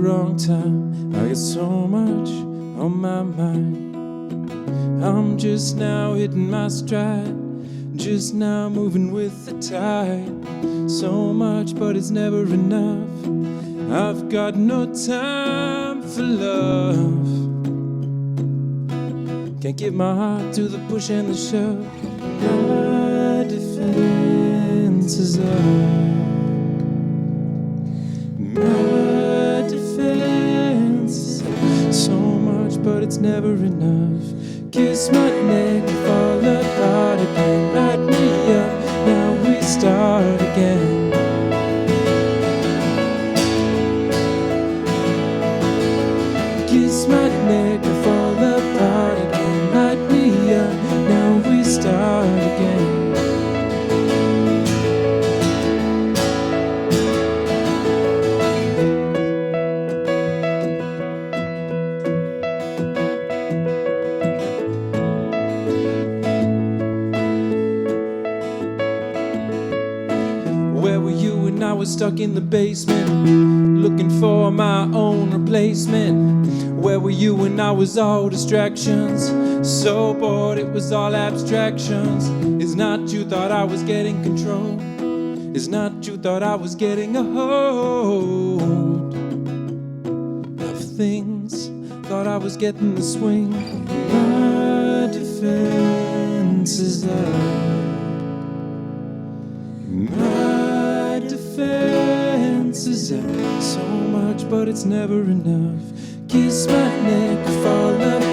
wrong time. I got so much on my mind. I'm just now hitting my stride, just now moving with the tide. So much, but it's never enough. I've got no time for love. Can't give my heart to the push and the shove. My defense is up. My defense is up. So much, but it's never enough. Kiss my neck, fall apart again. Light me up, now we start again. Kiss my neck, fall apart again. Light me up, now we start again. Where were you when I was stuck in the basement, looking for my own replacement? Where were you when I was all distractions, so bored it was all abstractions? It's not you thought I was getting control, it's not you thought I was getting a hold of things, thought I was getting the swing. My defense is up. My defense is up. So much, but it's never enough. Kiss my neck, fall apart.